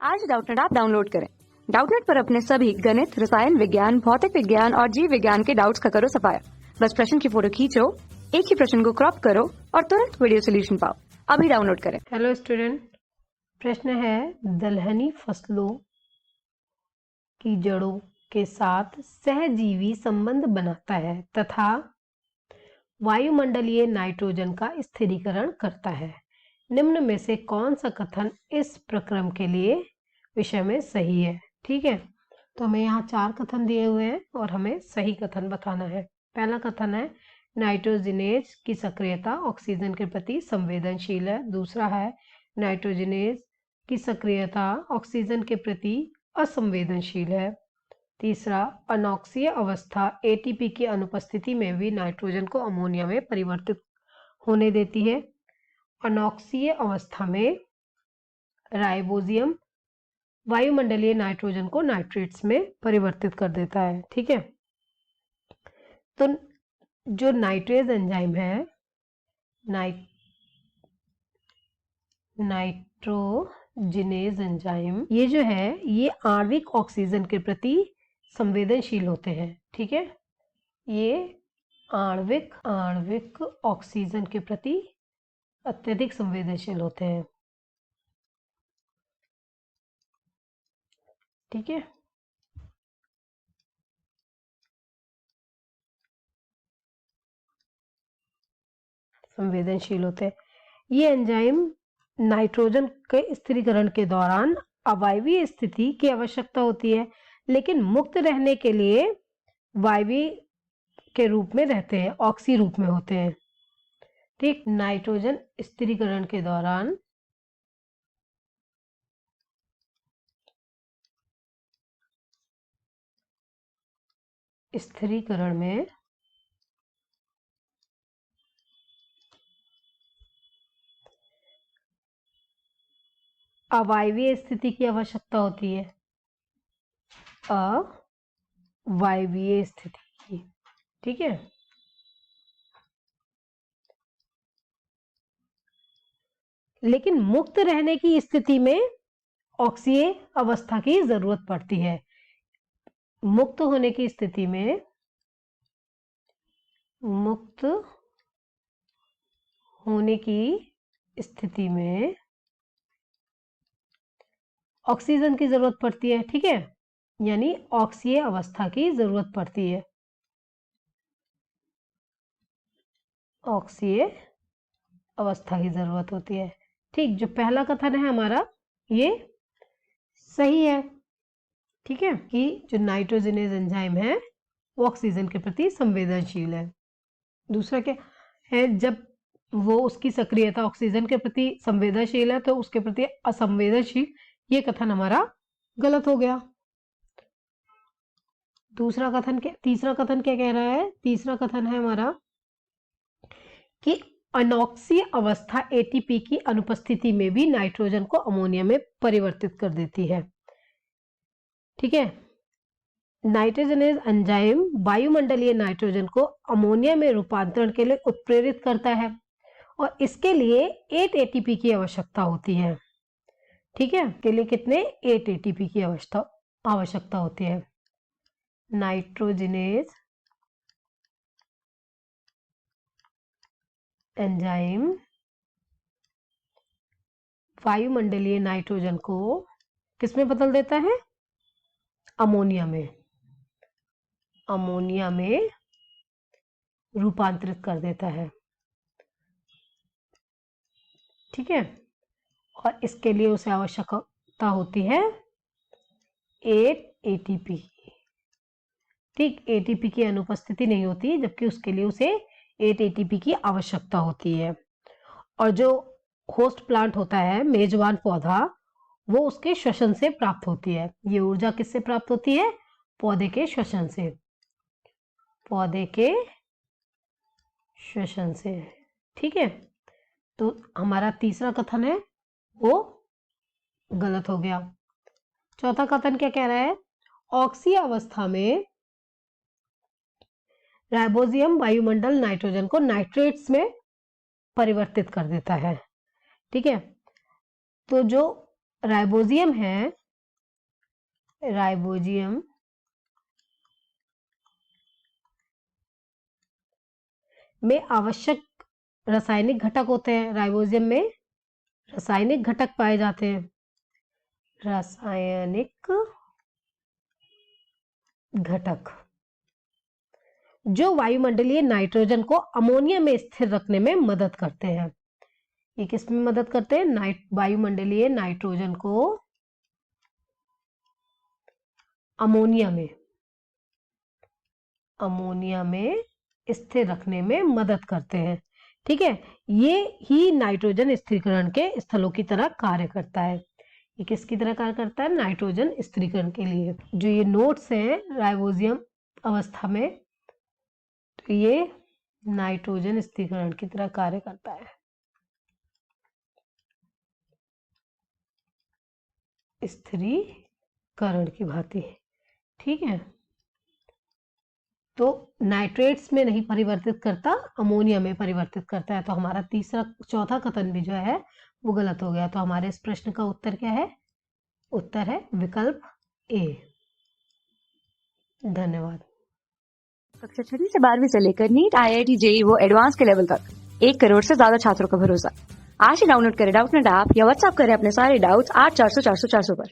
आज Doubtnut app download करें। Doubtnut पर अपने सभी गणित, रसायन विज्ञान, भौतिक विज्ञान और जीव विज्ञान के डाउट्स का करो सफाया। बस प्रश्न की फोटो खींचो, एक ही प्रश्न को क्रॉप करो और तुरंत वीडियो सोल्यूशन पाओ। अभी डाउनलोड करें। हेलो स्टूडेंट, प्रश्न है दलहनी फसलों की जड़ों के साथ सहजीवी संबंध बनाता है तथा वायुमंडलीय नाइट्रोजन का स्थिरीकरण करता है। निम्न में से कौन सा कथन इस प्रक्रम के लिए विषय में सही है? ठीक है, तो हमें यहाँ 4 कथन दिए हुए हैं और हमें सही कथन बताना है। पहला कथन है नाइट्रोजिनेज की सक्रियता ऑक्सीजन के प्रति संवेदनशील है। दूसरा है नाइट्रोजिनेज की सक्रियता ऑक्सीजन के प्रति असंवेदनशील है। तीसरा, अनॉक्सीय अवस्था एटीपी की अनुपस्थिति में भी नाइट्रोजन को अमोनिया में परिवर्तित होने देती है। अनॉक्सीय अवस्था में राइबोजियम वायुमंडलीय नाइट्रोजन को नाइट्रेट्स में परिवर्तित कर देता है। ठीक है, तो जो नाइट्रेज एंजाइम है, नाइट्रोजिनेज एंजाइम, ये जो है ये आणविक ऑक्सीजन के प्रति संवेदनशील होते हैं। ठीक है, ये आणविक ऑक्सीजन के प्रति अत्यधिक संवेदनशील होते हैं। ठीक है, संवेदनशील होते हैं। ये एंजाइम नाइट्रोजन के स्थिरीकरण के दौरान अवायवीय स्थिति की आवश्यकता होती है, लेकिन मुक्त रहने के लिए वायवीय के रूप में रहते हैं, ऑक्सी रूप में होते हैं। ठीक, नाइट्रोजन स्थिरीकरण के दौरान स्थिरीकरण में अवायवीय स्थिति की आवश्यकता होती है, अवायवीय स्थिति की। ठीक है, लेकिन मुक्त रहने की स्थिति में ऑक्सीय अवस्था की जरूरत पड़ती है। मुक्त होने की स्थिति में ऑक्सीजन की जरूरत पड़ती है। ठीक है, यानी ऑक्सीय अवस्था की जरूरत पड़ती है। ऑक्सीय अवस्था की जरूरत होती है। ठीक, जो पहला कथन है हमारा ये सही है। ठीक है, कि जो नाइट्रोजिनेज एंजाइम है वो ऑक्सीजन के प्रति संवेदनशील है। दूसरा क्या है, जब वो उसकी सक्रियता ऑक्सीजन के प्रति संवेदनशील है तो उसके प्रति असंवेदनशील, ये कथन हमारा गलत हो गया। तीसरा कथन क्या कह रहा है? तीसरा कथन है हमारा कि अनॉक्सीय अवस्था एटीपी की अनुपस्थिति में भी नाइट्रोजन को अमोनिया में परिवर्तित कर देती है। ठीक है, नाइट्रोजनेज एंजाइम वायुमंडलीय नाइट्रोजन को अमोनिया में रूपांतरण के लिए उत्प्रेरित करता है और इसके लिए 8 एटीपी की आवश्यकता होती है। ठीक है, के लिए कितने? 8 एटीपी की आवश्यकता होती है। नाइट्रोजनेज एंजाइम वायुमंडलीय नाइट्रोजन को किसमें बदल देता है? अमोनिया में रूपांतरित कर देता है। ठीक है, और इसके लिए उसे आवश्यकता होती है 8 एटीपी। ठीक, एटीपी की अनुपस्थिति नहीं होती, जबकि उसके लिए उसे 8 एटीपी की आवश्यकता होती है। और जो होस्ट प्लांट होता है, मेजबान पौधा, वो उसके श्वसन से प्राप्त होती है। ये ऊर्जा किससे प्राप्त होती है? पौधे के श्वसन से। ठीक है, तो हमारा तीसरा कथन है वो गलत हो गया। चौथा कथन क्या कह रहा है? ऑक्सीय अवस्था में राइबोजियम वायुमंडल नाइट्रोजन को नाइट्रेट्स में परिवर्तित कर देता है। ठीक है, तो जो राइबोजियम है, राइबोजियम में आवश्यक रासायनिक घटक होते हैं। राइबोजियम में रासायनिक घटक पाए जाते हैं, रासायनिक घटक जो वायुमंडलीय नाइट्रोजन को अमोनिया में स्थिर रखने में मदद करते हैं। ये किस में मदद करते हैं? वायुमंडलीय नाइट्रोजन को अमोनिया में स्थिर रखने में मदद करते हैं। ठीक है, ये ही नाइट्रोजन स्थिरीकरण के स्थलों की तरह कार्य करता है। ये किसकी तरह कार्य करता है? नाइट्रोजन स्थिरीकरण के लिए। जो ये नोड्स हैं राइबोजियम अवस्था में, तो ये नाइट्रोजन स्थिरीकरण की तरह कार्य करता है, स्थिरीकरण की भांति। ठीक है, तो नाइट्रेट्स में नहीं परिवर्तित करता, अमोनिया में परिवर्तित करता है। तो हमारा चौथा कथन भी जो है वो गलत हो गया। तो हमारे इस प्रश्न का उत्तर क्या है? उत्तर है विकल्प ए। धन्यवाद। कक्षा 6 से 12वीं से लेकर नीट, IIT, JEE वो एडवांस के लेवल तक 1 करोड़ से ज्यादा छात्रों का भरोसा। आज ही डाउनलोड करें डाउटनेट ऐप या व्हाट्सएप करें अपने सारे डाउट्स 8400 400 400 पर।